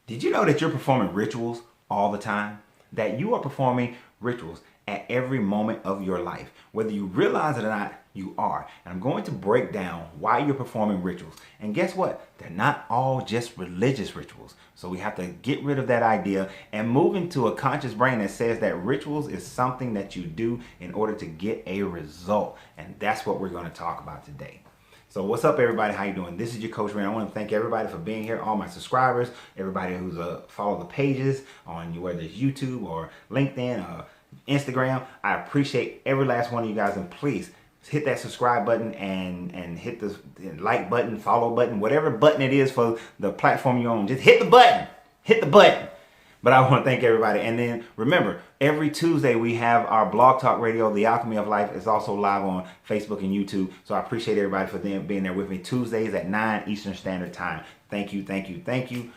Did you know that you're performing rituals all the time? That you are performing rituals at every moment of your life. Whether you realize it or not, you are. And I'm going to break down why you're performing rituals. And guess what? They're not all just religious rituals. So we have to get rid of that idea and move into a conscious brain that says that rituals is something that you do in order to get a result. And that's what we're going to talk about today. So what's up, everybody? How you doing? This is your Coach Renz. I want to thank everybody for being here, all my subscribers, everybody who's follow the pages on whether it's YouTube or LinkedIn or Instagram. I appreciate every last one of you guys, and please hit that subscribe button and hit the like button, follow button, whatever button it is for the platform you're on. Just hit the button. Hit the button. But I want to thank everybody. And then remember, every Tuesday we have our Blog Talk Radio, The Alchemy of Life. It's also live on Facebook and YouTube. So I appreciate everybody for them being there with me Tuesdays at 9 Eastern Standard Time. Thank you, thank you, thank you.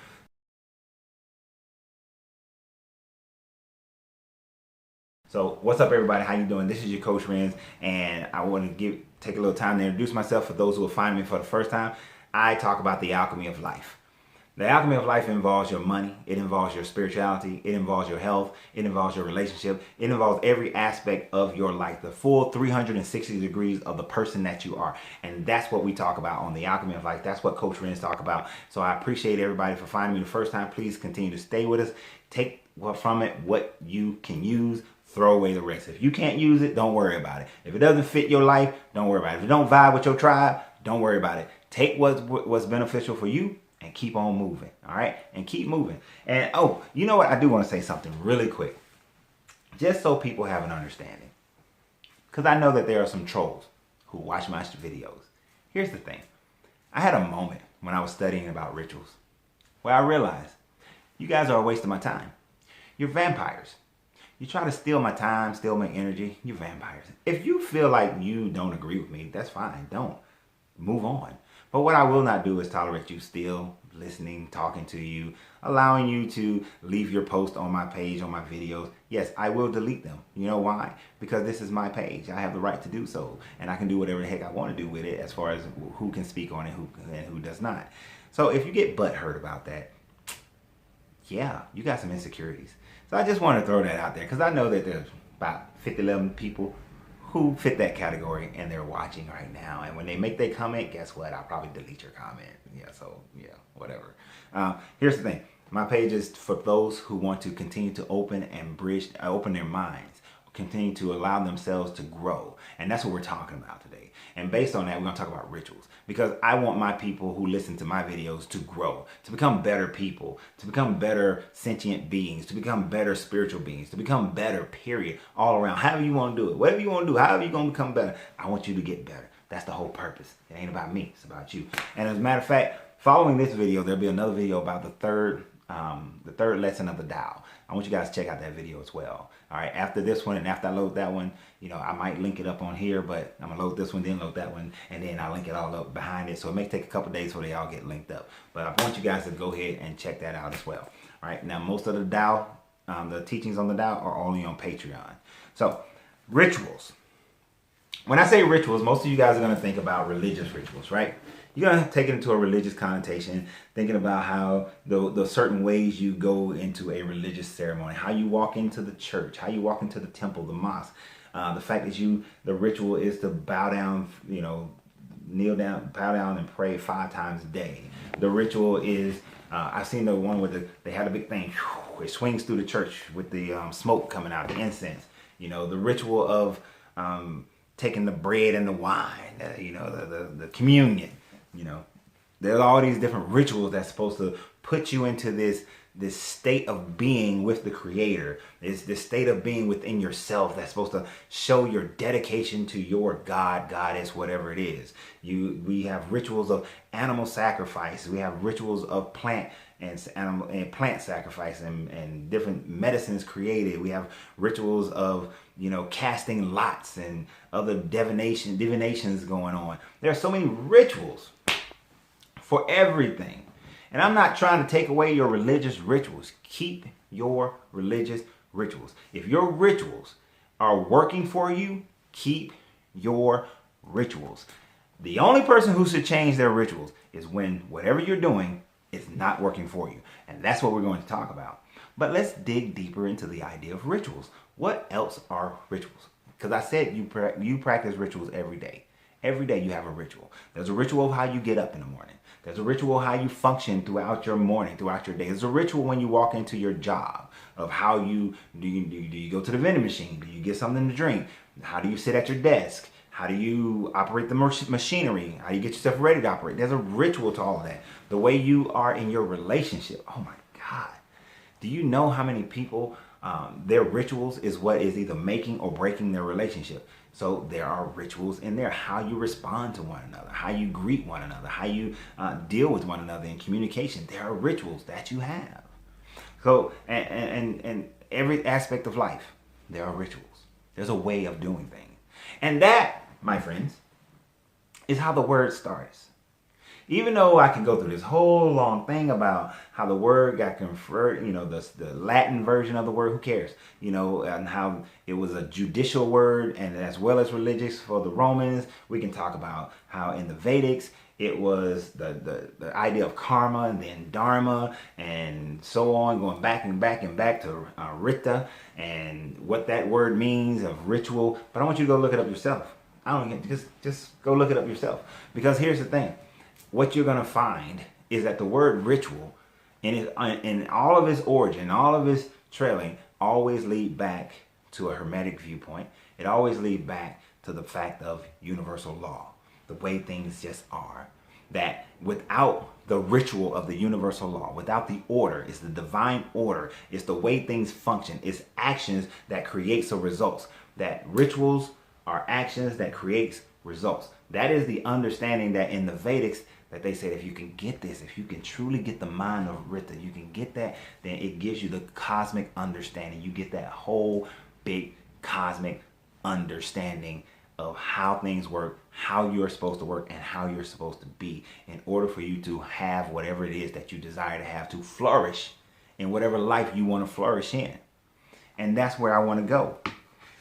So what's up, everybody? How you doing? This is your Coach Renz, and I want to take a little time to introduce myself for those who are finding me for the first time. I talk about the alchemy of life. The alchemy of life involves your money, it involves your spirituality, it involves your health, it involves your relationship, it involves every aspect of your life, the full 360 degrees of the person that you are. And that's what we talk about on the alchemy of life. That's what Coach Renz talk about. So I appreciate everybody for finding me the first time. Please continue to stay with us. Take from it what you can use. Throw away the rest. If you can't use it, don't worry about it. If it doesn't fit your life, don't worry about it. If it don't vibe with your tribe, don't worry about it. Take what's beneficial for you and keep on moving. All right? And keep moving. And oh, you know what? I do want to say something really quick. Just so people have an understanding. Because I know that there are some trolls who watch my videos. Here's the thing. I had a moment when I was studying about rituals where I realized you guys are a waste of my time. You're vampires. You try to steal my time, steal my energy. You're vampires. If you feel like you don't agree with me, that's fine. Don't. Move on. But what I will not do is tolerate you still listening, talking to you, allowing you to leave your post on my page, on my videos. Yes, I will delete them. You know why? Because this is my page. I have the right to do so. And I can do whatever the heck I want to do with it as far as who can speak on it and who does not. So if you get butthurt about that, yeah, you got some insecurities. So I just want to throw that out there because I know that there's about 11 people who fit that category and they're watching right now. And when they make their comment, guess what? I'll probably delete your comment. Yeah, so yeah, whatever. Here's the thing. My page is for those who want to continue to open their minds, continue to allow themselves to grow. And that's what we're talking about today. And based on that, we're going to talk about rituals. Because I want my people who listen to my videos to grow, to become better people, to become better sentient beings, to become better spiritual beings, to become better, period, all around. However you want to do it, whatever you want to do, however you're going to become better, I want you to get better. That's the whole purpose. It ain't about me, it's about you. And as a matter of fact, following this video, there'll be another video about the third lesson of the Tao. I want you guys to check out that video as well. All right, after this one and after I load that one, you know, I might link it up on here, but I'm gonna load this one, then load that one, and then I'll link it all up behind it. So it may take a couple days before they all get linked up. But I want you guys to go ahead and check that out as well. All right, now most of the Tao, the teachings on the Tao are only on Patreon. So, rituals. When I say rituals, most of you guys are gonna think about religious rituals, right? You're going to take it into a religious connotation, thinking about how the certain ways you go into a religious ceremony, how you walk into the church, how you walk into the temple, the mosque. The fact that the ritual is to bow down, you know, kneel down, bow down and pray 5 times a day. The ritual is, I've seen the one where they had a big thing, it swings through the church with the smoke coming out, the incense. You know, the ritual of taking the bread and the wine, you know, the communion. You know, there's all these different rituals that's supposed to put you into this state of being with the Creator. It's this state of being within yourself that's supposed to show your dedication to your God, Goddess, whatever it is. We have rituals of animal sacrifice. We have rituals of plant sacrifice and different medicines created. We have rituals of, you know, casting lots and other divinations going on. There are so many rituals for everything. And I'm not trying to take away your religious rituals. Keep your religious rituals. If your rituals are working for you, keep your rituals. The only person who should change their rituals is when whatever you're doing It's not working for you. And that's what we're going to talk about. But let's dig deeper into the idea of rituals. What else are rituals? Because I said you practice rituals every day. Every day you have a ritual. There's a ritual of how you get up in the morning. There's a ritual of how you function throughout your morning, throughout your day. There's a ritual when you walk into your job of how do you go to the vending machine? Do you get something to drink? How do you sit at your desk? How do you operate the machinery? How do you get yourself ready to operate? There's a ritual to all of that. The way you are in your relationship. Oh my God. Do you know how many people, their rituals is what is either making or breaking their relationship? So there are rituals in there. How you respond to one another, how you greet one another, how you deal with one another in communication. There are rituals that you have. So, and every aspect of life, there are rituals. There's a way of doing things. And that, my friends, is how the word starts. Even though I can go through this whole long thing about how the word got converted, the Latin version of the word, who cares? And how it was a judicial word and as well as religious for the Romans. We can talk about how in the Vedics, it was the idea of karma and then dharma and so on, going back and back and back to Rita and what that word means of ritual. But I want you to go look it up yourself. Just go look it up yourself. Because here's the thing. What you're going to find is that the word ritual in all of its origin, all of its trailing, always lead back to a Hermetic viewpoint. It always lead back to the fact of universal law, the way things just are. That without the ritual of the universal law, without the order, it's the divine order, it's the way things function, it's actions that creates the results. That rituals are actions that creates results. That is the understanding that in the Vedics, that they said if you can get this, if you can truly get the mind of Rita, you can get that, then it gives you the cosmic understanding. You get that whole big cosmic understanding of how things work, how you're supposed to work, and how you're supposed to be in order for you to have whatever it is that you desire to have, to flourish in whatever life you want to flourish in. And that's where I want to go.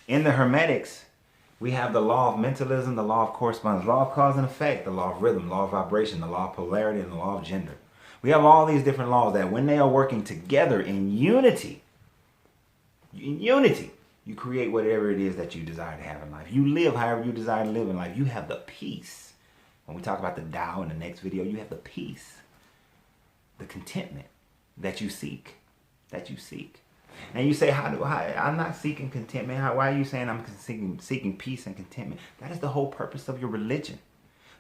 In the Hermetics, we have the law of mentalism, the law of correspondence, law of cause and effect, the law of rhythm, law of vibration, the law of polarity, and the law of gender. We have all these different laws that when they are working together in unity, you create whatever it is that you desire to have in life. You live however you desire to live in life. You have the peace. When we talk about the Tao in the next video, you have the peace, the contentment that you seek, And you say, I'm not seeking contentment. Why are you saying I'm seeking peace and contentment? That is the whole purpose of your religion.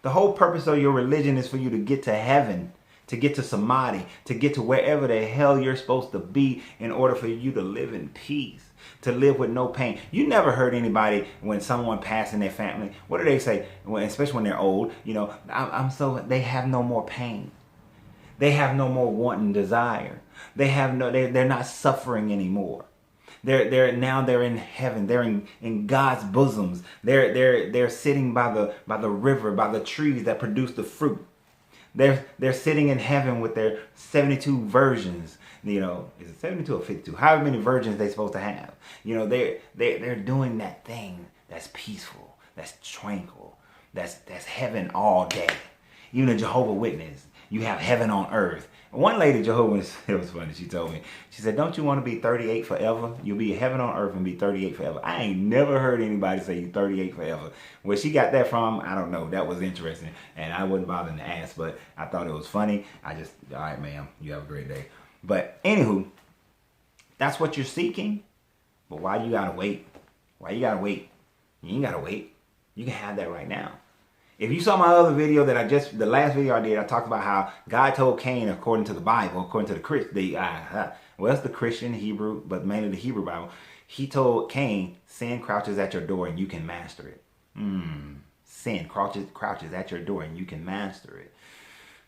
The whole purpose of your religion is for you to get to heaven, to get to samadhi, to get to wherever the hell you're supposed to be in order for you to live in peace, to live with no pain. You never heard anybody when someone passed in their family, what do they say? Especially when they're old, they have no more pain. They have no more want and desire. They're not suffering anymore. They're in heaven. They're in God's bosoms. They're sitting by the river, by the trees that produce the fruit. They're sitting in heaven with their 72 virgins. Is it 72 or 52? However many virgins they're supposed to have. They're doing that thing that's peaceful, that's tranquil, that's heaven all day. Even a Jehovah Witness, you have heaven on earth. One lady, Jehovah's, it was funny, she told me, she said, don't you want to be 38 forever? You'll be heaven on earth and be 38 forever. I ain't never heard anybody say you 38 forever. Where she got that from, I don't know. That was interesting. And I wasn't bothering to ask, but I thought it was funny. All right, ma'am, you have a great day. But anywho, that's what you're seeking. But why you gotta wait? Why you gotta wait? You ain't gotta wait. You can have that right now. If you saw my other video the last video I did, I talked about how God told Cain, according to the Bible, according to it's the Christian, Hebrew, but mainly the Hebrew Bible, he told Cain, sin crouches at your door and you can master it. Sin crouches at your door and you can master it.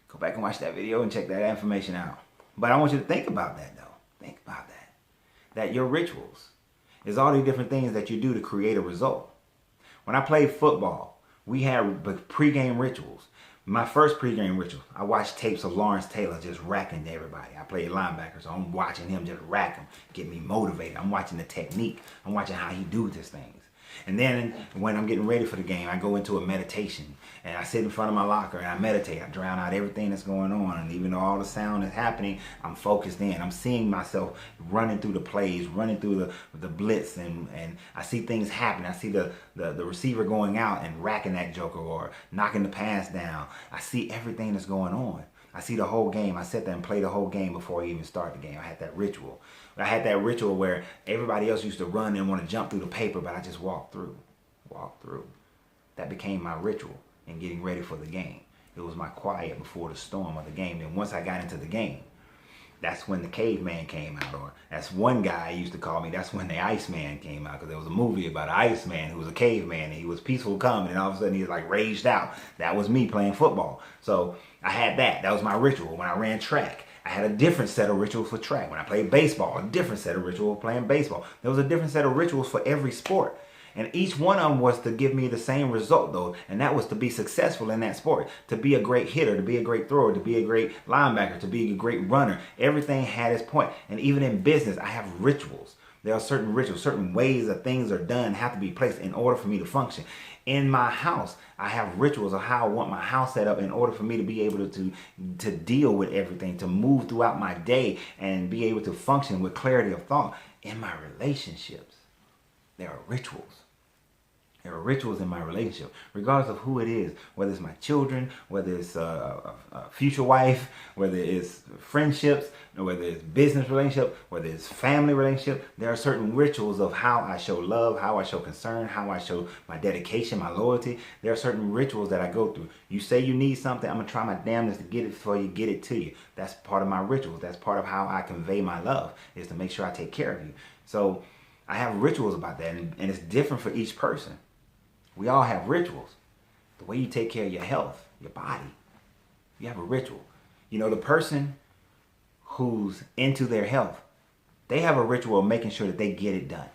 Go back and watch that video and check that information out. But I want you to think about that though. Think about that. That your rituals is all the different things that you do to create a result. When I played football, we had pregame rituals. My first pregame ritual, I watched tapes of Lawrence Taylor just racking everybody. I played linebacker, so I'm watching him just rack them, get me motivated. I'm watching the technique. I'm watching how he do these things. And then when I'm getting ready for the game, I go into a meditation and I sit in front of my locker and I meditate. I drown out everything that's going on. And even though all the sound is happening, I'm focused in. I'm seeing myself running through the plays, running through the blitz, and I see things happen. I see the receiver going out and racking that joker or knocking the pass down. I see everything that's going on. I see the whole game. I sit there and play the whole game before I even start the game. I had that ritual. I had that ritual where everybody else used to run and want to jump through the paper, but I just walked through. That became my ritual in getting ready for the game. It was my quiet before the storm of the game. And once I got into the game, that's when the caveman came out, or that's one guy used to call me, that's when the Iceman came out, because there was a movie about an Iceman who was a caveman, and he was peaceful, calm, and all of a sudden he was like raged out. That was me playing football. So I had that. That was my ritual. When I ran track, I had a different set of rituals for track. When I played baseball, a different set of rituals for playing baseball. There was a different set of rituals for every sport. And each one of them was to give me the same result, though, and that was to be successful in that sport, to be a great hitter, to be a great thrower, to be a great linebacker, to be a great runner. Everything had its point. And even in business, I have rituals. There are certain rituals, certain ways that things are done have to be placed in order for me to function. In my house, I have rituals of how I want my house set up in order for me to be able to deal with everything, to move throughout my day and be able to function with clarity of thought. In my relationships, there are rituals. There are rituals in my relationship, regardless of who it is, whether it's my children, whether it's a future wife, whether it's friendships, whether it's business relationship, whether it's family relationship. There are certain rituals of how I show love, how I show concern, how I show my dedication, my loyalty. There are certain rituals that I go through. You say you need something, I'm going to try my damnedest to get it for you, get it to you. That's part of my rituals. That's part of how I convey my love, is to make sure I take care of you. So I have rituals about that, and it's different for each person. We all have rituals. The way you take care of your health, your body, you have a ritual. You know, the person who's into their health, they have a ritual of making sure that they get it done.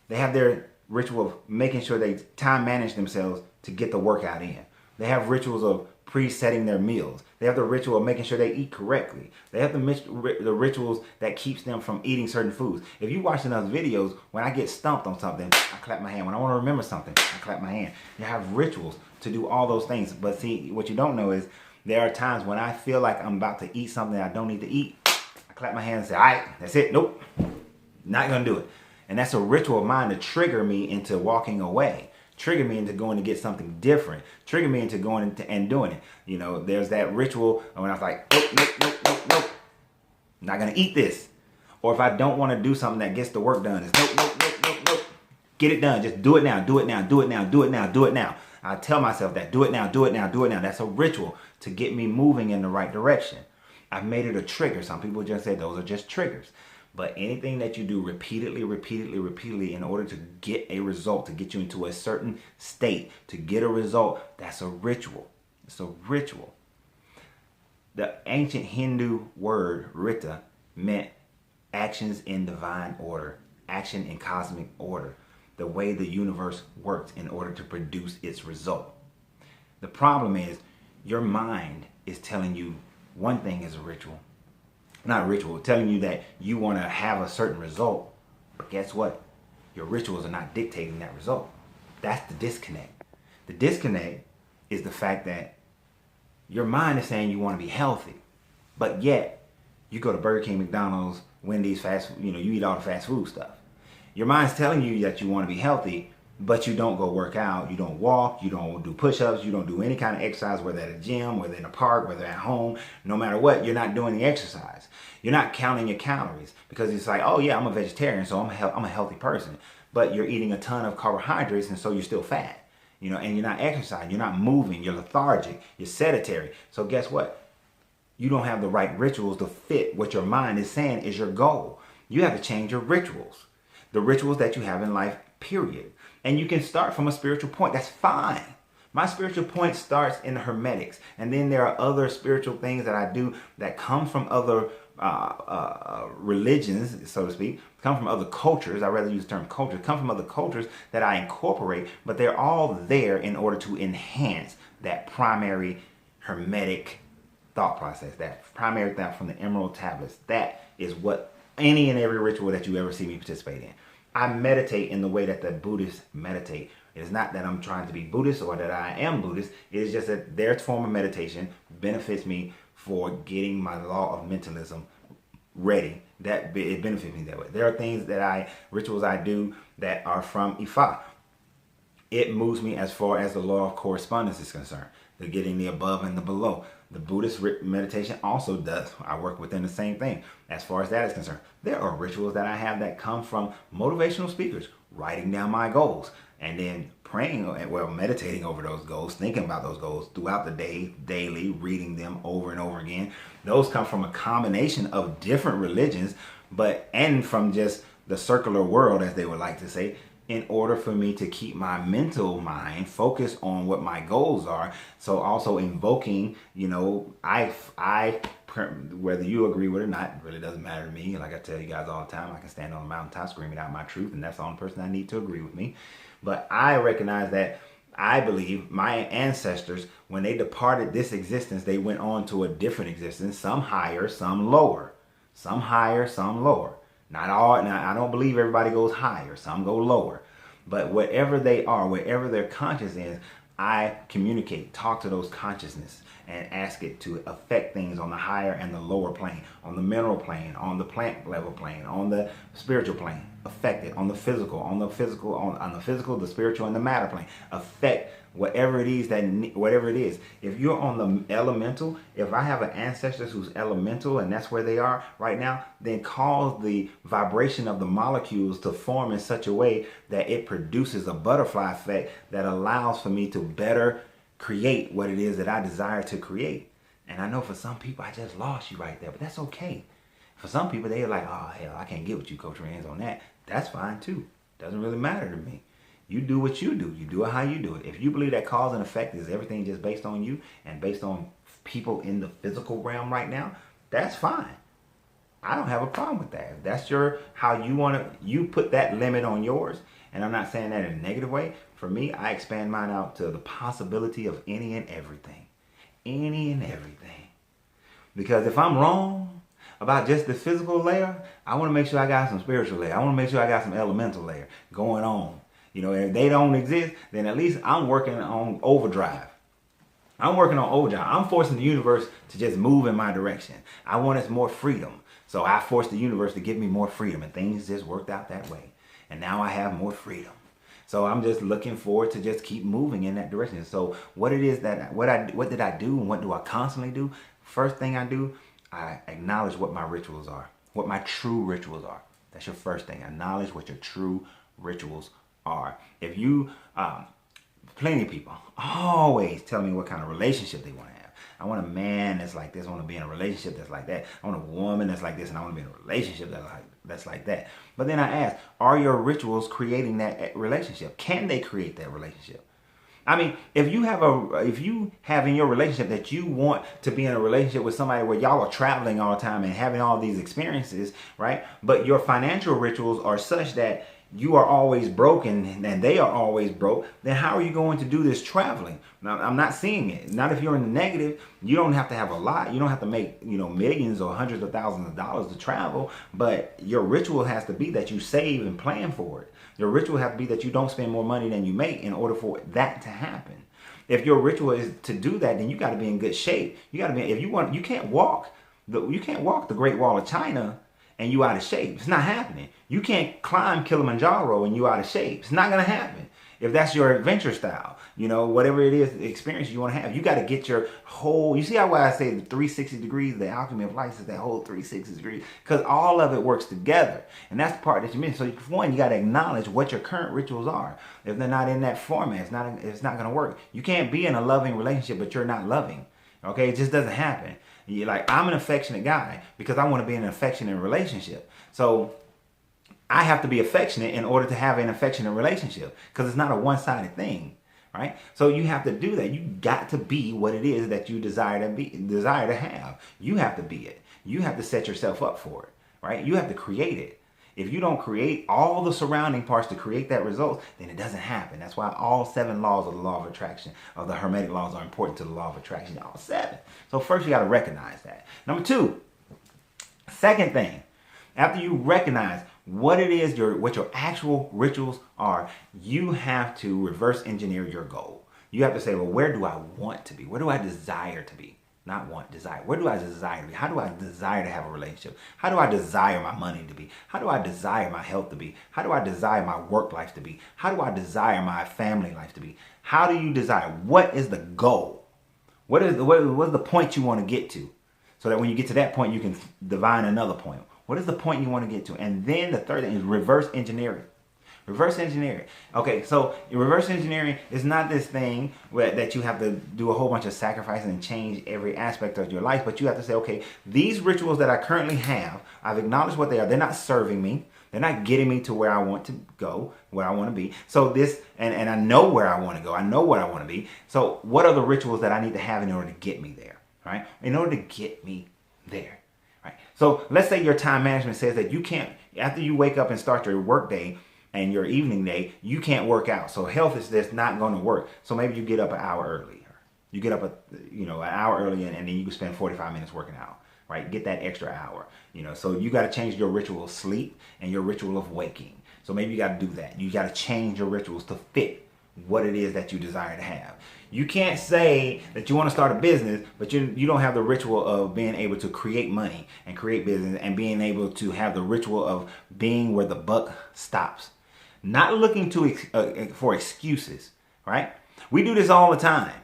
They have their ritual of making sure they time manage themselves to get the workout in. They have rituals of pre-setting their meals. They have the ritual of making sure they eat correctly. They have the rituals that keeps them from eating certain foods. If you watch enough videos, when I get stumped on something, I clap my hand. When I want to remember something, I clap my hand. You have rituals to do all those things. But see, what you don't know is there are times when I feel like I'm about to eat something I don't need to eat. I clap my hand and say, all right, that's it. Nope, not going to do it. And that's a ritual of mine to trigger me into walking away. Trigger me into going to get something different. Trigger me into going into and doing it. You know, there's that ritual when I was like, nope. Not gonna eat this. Or if I don't want to do something that gets the work done, it's nope. Get it done. Just do it now. Do it now. I tell myself that. Do it now. That's a ritual to get me moving in the right direction. I've made it a trigger. Some people just say those are just triggers. But anything that you do repeatedly in order to get a result, to get you into a certain state, to get a result, that's a ritual. It's a ritual. The ancient Hindu word rita meant actions in divine order, action in cosmic order, the way the universe works in order to produce its result. The problem is your mind is telling you one thing is a ritual. Not ritual, telling you that you want to have a certain result. But guess what? Your rituals are not dictating that result. That's the disconnect. The disconnect is the fact that your mind is saying you want to be healthy, but yet you go to Burger King, McDonald's, Wendy's, you eat all the fast food stuff. Your mind's telling you that you want to be healthy, but you don't go work out, you don't walk, you don't do push-ups, you don't do any kind of exercise, whether at a gym, whether in a park, whether at home, no matter what, you're not doing the exercise. You're not counting your calories because it's like, oh yeah, I'm a vegetarian, so I'm a healthy person. But you're eating a ton of carbohydrates and so you're still fat, and you're not exercising, you're not moving, you're lethargic, you're sedentary. So guess what? You don't have the right rituals to fit what your mind is saying is your goal. You have to change your rituals. The rituals that you have in life, period. And you can start from a spiritual point. That's fine. My spiritual point starts in the Hermetics. And then there are other spiritual things that I do that come from other religions, so to speak, come from other cultures. I rather use the term culture. Come from other cultures that I incorporate, but they're all there in order to enhance that primary Hermetic thought process, that primary thought from the Emerald Tablets. That is what any and every ritual that you ever see me participate in. I meditate in the way that the Buddhists meditate. It's not that I'm trying to be Buddhist or that I am Buddhist. It's just that their form of meditation benefits me for getting my law of mentalism ready. That it benefits me that way. There are things that rituals I do that are from Ifa. It moves me as far as the law of correspondence is concerned. The getting the above and the below. The Buddhist meditation also does. I work within the same thing as far as that is concerned. There are rituals that I have that come from motivational speakers, writing down my goals, and then praying, well, meditating over those goals, thinking about those goals throughout the day, daily, reading them over and over again. Those come from a combination of different religions, and from just the circular world, as they would like to say, in order for me to keep my mental mind focused on what my goals are. So also invoking, whether you agree with it or not, it really doesn't matter to me. Like I tell you guys all the time, I can stand on a mountaintop screaming out my truth, and that's the only person I need to agree with me. But I recognize that I believe my ancestors, when they departed this existence, they went on to a different existence, some higher, some lower. Some higher, some lower. Not all. Now, I don't believe everybody goes higher. Some go lower. But whatever they are, wherever their conscience is, I communicate, talk to those consciousness, and ask it to affect things on the higher and the lower plane, on the mineral plane, on the plant level plane, on the spiritual plane. Affect it on the physical, on the physical, the spiritual, and the matter plane. Affect whatever it is. If you're on the elemental, if I have an ancestor who's elemental and that's where they are right now, then cause the vibration of the molecules to form in such a way that it produces a butterfly effect that allows for me to better create what it is that I desire to create. And I know for some people, I just lost you right there, but that's okay. For some people, they're like, oh, hell, I can't get with you, Coach Renz, on that. That's fine, too. Doesn't really matter to me. You do what you do. You do it how you do it. If you believe that cause and effect is everything just based on you and based on people in the physical realm right now, that's fine. I don't have a problem with that. If that's how you want to, you put that limit on yours. And I'm not saying that in a negative way. For me, I expand mine out to the possibility of any and everything. Any and everything. Because if I'm wrong about just the physical layer, I want to make sure I got some spiritual layer. I want to make sure I got some elemental layer going on. If they don't exist, then at least I'm working on overdrive. I'm forcing the universe to just move in my direction. I wanted more freedom. So I forced the universe to give me more freedom, and things just worked out that way. And now I have more freedom. So I'm just looking forward to just keep moving in that direction. So what did I do and what do I constantly do? First thing I do, I acknowledge what my rituals are, what my true rituals are. That's your first thing. Acknowledge what your true rituals are. If you, plenty of people always tell me what kind of relationship they want to have. I want a man that's like this. I want to be in a relationship that's like that. I want a woman that's like this, and I want to be in a relationship that's like that. But then I ask, are your rituals creating that relationship? Can they create that relationship? I mean, if you have in your relationship that you want to be in a relationship with somebody where y'all are traveling all the time and having all these experiences, right? But your financial rituals are such that you are always broken and they are always broke, then how are you going to do this traveling? Now, I'm not seeing it. Not if you're in the negative. You don't have to have a lot. You don't have to make, millions or hundreds of thousands of dollars to travel, but your ritual has to be that you save and plan for it. Your ritual has to be that you don't spend more money than you make in order for that to happen. If your ritual is to do that, then you got to be in good shape. You got to be, you can't walk the Great Wall of China and you out of shape. It's not happening. You can't climb Kilimanjaro and you out of shape. It's not going to happen. If that's your adventure style, whatever it is, the experience you want to have, you got to get your whole, you see how I say the 360 degrees, the alchemy of life is that whole 360 degrees, because all of it works together. And that's the part that you missed. So for one, you got to acknowledge what your current rituals are. If they're not in that format, it's not going to work. You can't be in a loving relationship, but you're not loving. Okay. It just doesn't happen. You're like, I'm an affectionate guy because I want to be in an affectionate relationship. So I have to be affectionate in order to have an affectionate relationship, because it's not a one-sided thing, right? So you have to do that. You got to be what it is that you desire to have. You have to be it. You have to set yourself up for it, right? You have to create it. If you don't create all the surrounding parts to create that result, then it doesn't happen. That's why all 7 laws of the law of attraction, of the Hermetic laws, are important to the law of attraction. All 7. So first you got to recognize that. Number 2, second thing, after you recognize what it is, what your actual rituals are, you have to reverse engineer your goal. You have to say, well, where do I want to be? Where do I desire to be? Not want, desire. Where do I desire to be? How do I desire to have a relationship? How do I desire my money to be? How do I desire my health to be? How do I desire my work life to be? How do I desire my family life to be? How do you desire? What is the goal? What is the point you want to get to? So that when you get to that point, you can divine another point. What is the point you want to get to? And then the third thing is reverse engineering. Reverse engineering. Okay, so reverse engineering is not this thing that you have to do a whole bunch of sacrifices and change every aspect of your life, but you have to say, okay, these rituals that I currently have, I've acknowledged what they are. They're not serving me. They're not getting me to where I want to go, where I want to be. So this, and I know where I want to go. I know what I want to be. So what are the rituals that I need to have in order to get me there, right? In order to get me there, right? So let's say your time management says that you can't, after you wake up and start your work day, and your evening day, you can't work out. So health is just not going to work. So maybe you get up an hour earlier. You get up an hour early and then you can spend 45 minutes working out, right? Get that extra hour, so you got to change your ritual of sleep and your ritual of waking. So maybe you got to do that. You got to change your rituals to fit what it is that you desire to have. You can't say that you want to start a business, but you don't have the ritual of being able to create money and create business and being able to have the ritual of being where the buck stops. Not looking for excuses, right? We do this all the time.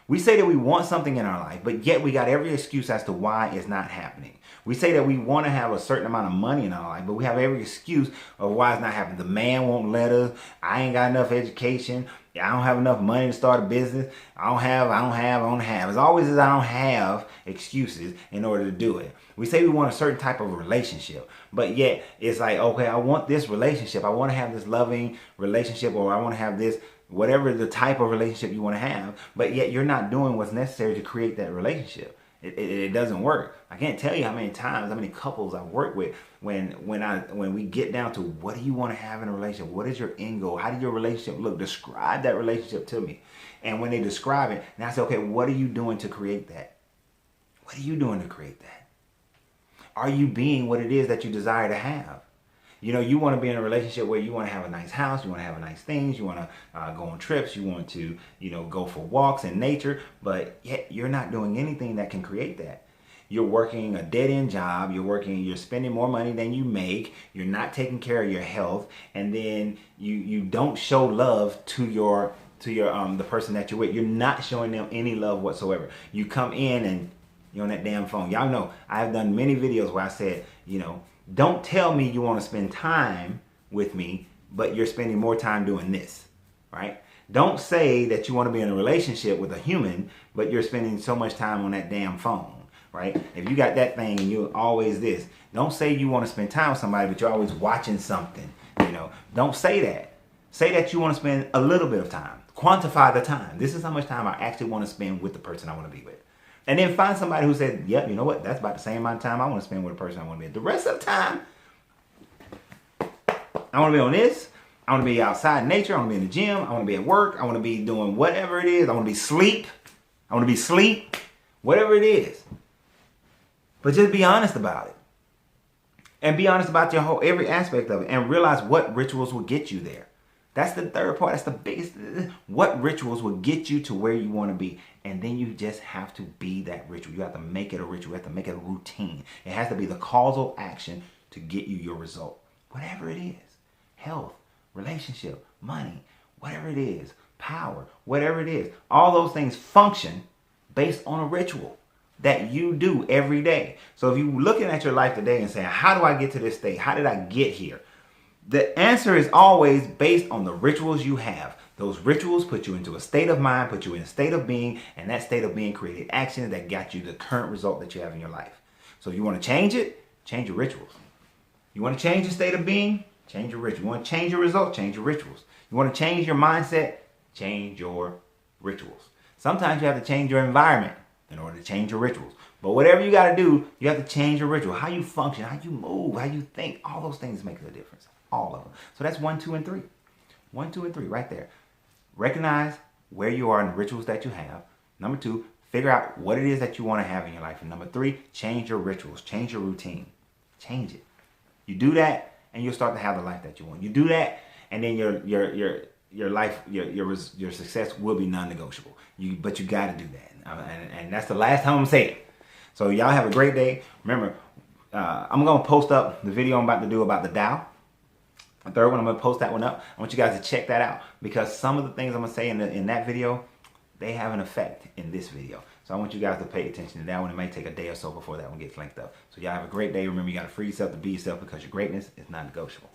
We say that we want something in our life, but yet we got every excuse as to why it's not happening. We say that we want to have a certain amount of money in our life, but we have every excuse of why it's not happening. The man won't let us. I ain't got enough education. I don't have enough money to start a business. I don't have. As always as I don't have excuses in order to do it. We say we want a certain type of relationship, but yet it's like, okay, I want this relationship. I want to have this loving relationship, or I want to have this, whatever the type of relationship you want to have, but yet you're not doing what's necessary to create that relationship. It doesn't work. I can't tell you how many couples I've worked with when we get down to what do you want to have in a relationship? What is your end goal? How does your relationship look? Describe that relationship to me. And when they describe it, then I say, okay, what are you doing to create that? What are you doing to create that? Are you being what it is that you desire to have? You want to be in a relationship where you want to have a nice house, you want to have nice things, you want to go on trips, you want to, go for walks in nature, but yet you're not doing anything that can create that. You're working a dead-end job, you're spending more money than you make, you're not taking care of your health, and then you don't show love to the person that you're with. You're not showing them any love whatsoever. You come in and you're on that damn phone. Y'all know I've done many videos where I said, don't tell me you want to spend time with me, but you're spending more time doing this, right? Don't say that you want to be in a relationship with a human, but you're spending so much time on that damn phone, right? If you got that thing and you're always this, don't say you want to spend time with somebody, but you're always watching something, Don't say that. Say that you want to spend a little bit of time. Quantify the time. This is how much time I actually want to spend with the person I want to be with. And then find somebody who said, yep, you know what? That's about the same amount of time I want to spend with a person I want to be with. The rest of the time, I want to be on this. I want to be outside in nature. I want to be in the gym. I want to be at work. I want to be doing whatever it is. I want to be sleep. Whatever it is. But just be honest about it. And be honest about every aspect of it. And realize what rituals will get you there. That's the third part. That's the biggest. What rituals will get you to where you want to be? And then you just have to be that ritual. You have to make it a ritual. You have to make it a routine. It has to be the causal action to get you your result. Whatever it is. Health, relationship, money, whatever it is. Power, whatever it is. All those things function based on a ritual that you do every day. So if you're looking at your life today and saying, how do I get to this state? How did I get here? The answer is always based on the rituals you have. Those rituals put you into a state of mind, put you in a state of being, and that state of being created actions that got you the current result that you have in your life. So if you want to change it, change your rituals. You want to change your state of being, change your rituals. You want to change your results, change your rituals. You want to change your mindset, change your rituals. Sometimes you have to change your environment in order to change your rituals. But whatever you got to do, you have to change your ritual. How you function, how you move, how you think, all those things make a difference. All of them. So that's 1, 2, and 3. 1, 2, and 3 right there. Recognize where you are in the rituals that you have. Number 2, figure out what it is that you want to have in your life. And number 3, change your rituals. Change your routine. Change it. You do that, and you'll start to have the life that you want. You do that, and then your life, your success will be non-negotiable. But you got to do that, and that's the last time I'm saying it. So y'all have a great day. Remember, I'm gonna post up the video I'm about to do about the Dow. The third one, I'm gonna post that one up. I want you guys to check that out, because some of the things I'm gonna say in that video, they have an effect in this video. So I want you guys to pay attention to that one. It may take a day or so before that one gets linked up. So y'all have a great day. Remember, you gotta free yourself to be yourself, because your greatness is non-negotiable.